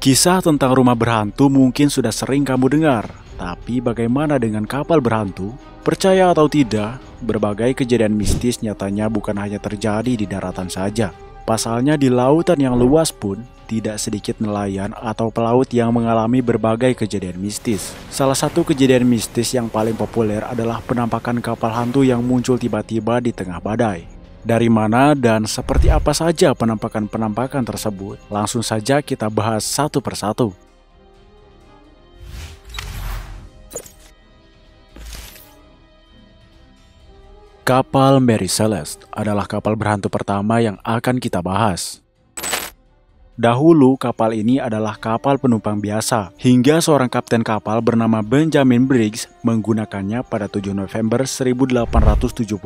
Kisah tentang rumah berhantu mungkin sudah sering kamu dengar, tapi bagaimana dengan kapal berhantu? Percaya atau tidak, berbagai kejadian mistis nyatanya bukan hanya terjadi di daratan saja. Pasalnya di lautan yang luas pun, tidak sedikit nelayan atau pelaut yang mengalami berbagai kejadian mistis. Salah satu kejadian mistis yang paling populer adalah penampakan kapal hantu yang muncul tiba-tiba di tengah badai. Dari mana dan seperti apa saja penampakan-penampakan tersebut? Langsung saja kita bahas satu persatu. Kapal Mary Celeste adalah kapal berhantu pertama yang akan kita bahas. Dahulu kapal ini adalah kapal penumpang biasa, hingga seorang kapten kapal bernama Benjamin Briggs menggunakannya pada 7 November 1872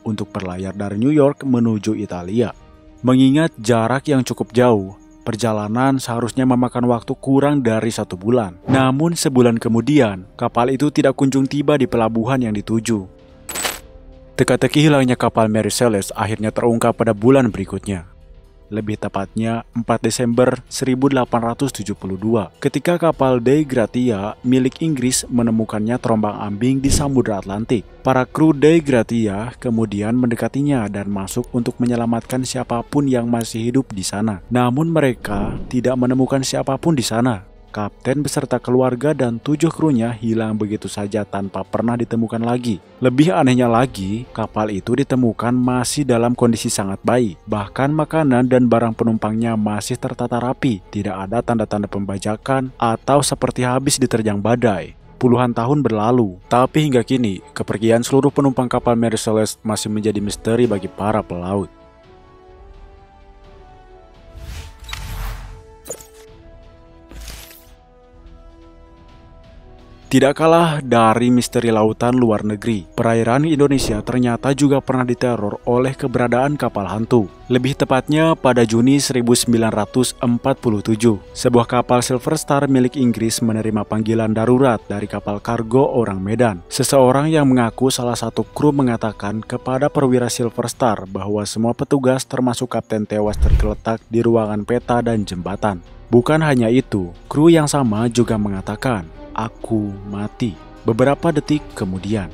untuk berlayar dari New York menuju Italia. Mengingat jarak yang cukup jauh, perjalanan seharusnya memakan waktu kurang dari 1 bulan. Namun sebulan kemudian, kapal itu tidak kunjung tiba di pelabuhan yang dituju. Teka-teki hilangnya kapal Mary Celeste akhirnya terungkap pada bulan berikutnya. Lebih tepatnya 4 Desember 1872 ketika kapal Dei Gratia milik Inggris menemukannya terombang-ambing di Samudra Atlantik. Para kru Dei Gratia kemudian mendekatinya dan masuk untuk menyelamatkan siapapun yang masih hidup di sana. Namun mereka tidak menemukan siapapun di sana. Kapten beserta keluarga dan 7 krunya hilang begitu saja tanpa pernah ditemukan lagi. Lebih anehnya lagi, kapal itu ditemukan masih dalam kondisi sangat baik. Bahkan makanan dan barang penumpangnya masih tertata rapi. Tidak ada tanda-tanda pembajakan atau seperti habis diterjang badai. Puluhan tahun berlalu, tapi hingga kini, kepergian seluruh penumpang kapal Mary Celeste masih menjadi misteri bagi para pelaut. Tidak kalah dari misteri lautan luar negeri, perairan Indonesia ternyata juga pernah diteror oleh keberadaan kapal hantu. Lebih tepatnya pada Juni 1947, sebuah kapal Silver Star milik Inggris menerima panggilan darurat dari kapal kargo orang Medan. Seseorang yang mengaku salah satu kru mengatakan kepada perwira Silver Star bahwa semua petugas termasuk kapten tewas tergeletak di ruangan peta dan jembatan. Bukan hanya itu, kru yang sama juga mengatakan, "Aku mati." Beberapa detik kemudian,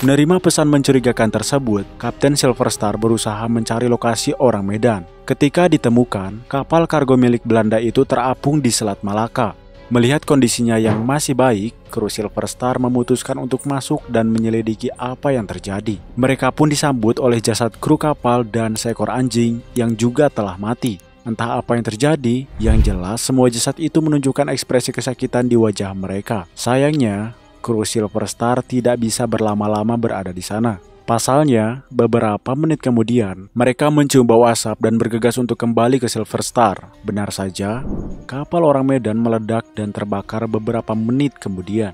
menerima pesan mencurigakan tersebut, Kapten Silver Star berusaha mencari lokasi orang Medan. Ketika ditemukan, kapal kargo milik Belanda itu terapung di Selat Malaka. Melihat kondisinya yang masih baik, kru Silver Star memutuskan untuk masuk dan menyelidiki apa yang terjadi. Mereka pun disambut oleh jasad kru kapal dan seekor anjing yang juga telah mati. Entah apa yang terjadi, yang jelas semua jasad itu menunjukkan ekspresi kesakitan di wajah mereka. Sayangnya, kru Silver Star tidak bisa berlama-lama berada di sana. Pasalnya, beberapa menit kemudian, mereka mencium bau asap dan bergegas untuk kembali ke Silver Star. Benar saja, kapal orang Medan meledak dan terbakar beberapa menit kemudian.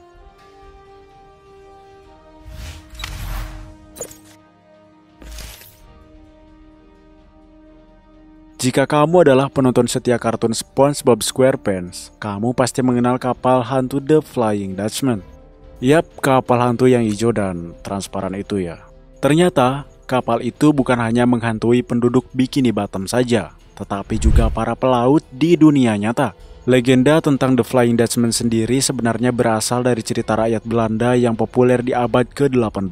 Jika kamu adalah penonton setia kartun SpongeBob SquarePants, kamu pasti mengenal kapal hantu The Flying Dutchman. Yap, kapal hantu yang hijau dan transparan itu ya. Ternyata, kapal itu bukan hanya menghantui penduduk Bikini Bottom saja, tetapi juga para pelaut di dunia nyata. Legenda tentang The Flying Dutchman sendiri sebenarnya berasal dari cerita rakyat Belanda yang populer di abad ke-18.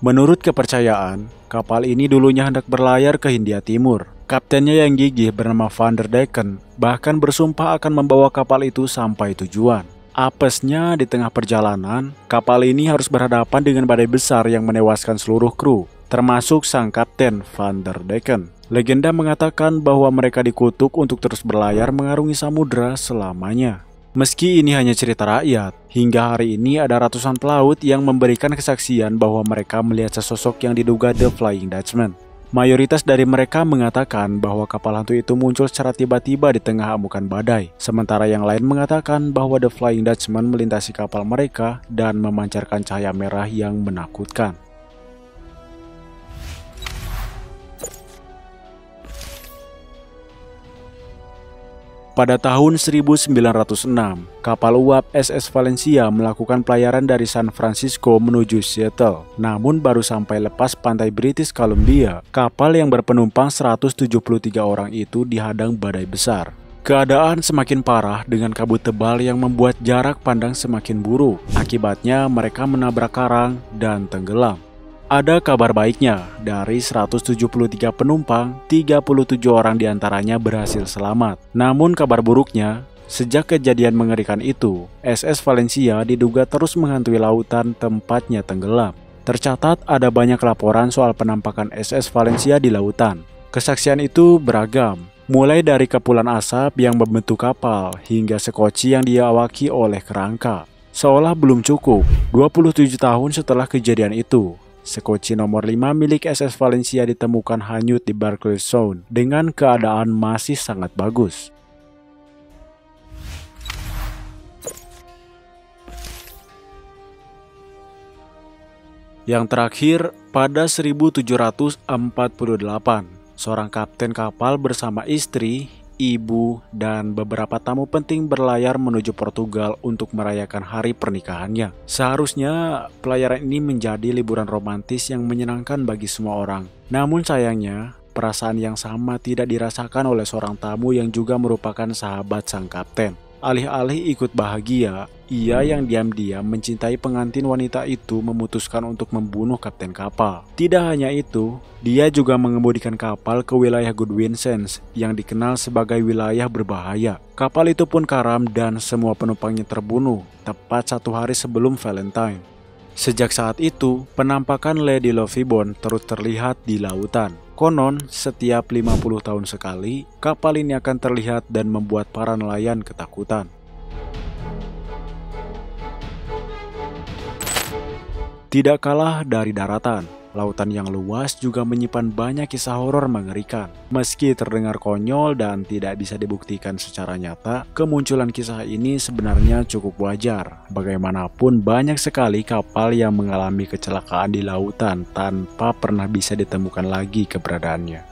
Menurut kepercayaan, kapal ini dulunya hendak berlayar ke Hindia Timur. Kaptennya yang gigih bernama Van der Decken bahkan bersumpah akan membawa kapal itu sampai tujuan. Apesnya di tengah perjalanan, kapal ini harus berhadapan dengan badai besar yang menewaskan seluruh kru, termasuk sang kapten Van der Decken. Legenda mengatakan bahwa mereka dikutuk untuk terus berlayar mengarungi samudra selamanya. Meski ini hanya cerita rakyat, hingga hari ini ada ratusan pelaut yang memberikan kesaksian bahwa mereka melihat sesosok yang diduga The Flying Dutchman. Mayoritas dari mereka mengatakan bahwa kapal hantu itu muncul secara tiba-tiba di tengah amukan badai. Sementara yang lain mengatakan bahwa The Flying Dutchman melintasi kapal mereka dan memancarkan cahaya merah yang menakutkan. Pada tahun 1906, kapal uap SS Valencia melakukan pelayaran dari San Francisco menuju Seattle. Namun baru sampai lepas pantai British Columbia, kapal yang berpenumpang 173 orang itu dihadang badai besar. Keadaan semakin parah dengan kabut tebal yang membuat jarak pandang semakin buruk. Akibatnya mereka menabrak karang dan tenggelam. Ada kabar baiknya, dari 173 penumpang, 37 orang diantaranya berhasil selamat. Namun kabar buruknya, sejak kejadian mengerikan itu, SS Valencia diduga terus menghantui lautan tempatnya tenggelam. Tercatat ada banyak laporan soal penampakan SS Valencia di lautan. Kesaksian itu beragam, mulai dari kepulan asap yang membentuk kapal hingga sekoci yang diawaki oleh kerangka. Seolah belum cukup, 27 tahun setelah kejadian itu, sekoci nomor 5 milik SS Valencia ditemukan hanyut di Barclays Sound dengan keadaan masih sangat bagus. Yang terakhir, pada 1748, seorang kapten kapal bersama istri, ibu, dan beberapa tamu penting berlayar menuju Portugal untuk merayakan hari pernikahannya. Seharusnya pelayaran ini menjadi liburan romantis yang menyenangkan bagi semua orang. Namun sayangnya, perasaan yang sama tidak dirasakan oleh seorang tamu yang juga merupakan sahabat sang kapten. Alih-alih ikut bahagia, ia yang diam-diam mencintai pengantin wanita itu memutuskan untuk membunuh kapten kapal. Tidak hanya itu, dia juga mengemudikan kapal ke wilayah Goodwin Sands yang dikenal sebagai wilayah berbahaya. Kapal itu pun karam dan semua penumpangnya terbunuh tepat 1 hari sebelum Valentine. Sejak saat itu, penampakan Lady Lovibond terus terlihat di lautan. Konon, setiap 50 tahun sekali, kapal ini akan terlihat dan membuat para nelayan ketakutan. Tidak kalah dari daratan, lautan yang luas juga menyimpan banyak kisah horor mengerikan. Meski terdengar konyol dan tidak bisa dibuktikan secara nyata, kemunculan kisah ini sebenarnya cukup wajar. Bagaimanapun banyak sekali kapal yang mengalami kecelakaan di lautan tanpa pernah bisa ditemukan lagi keberadaannya.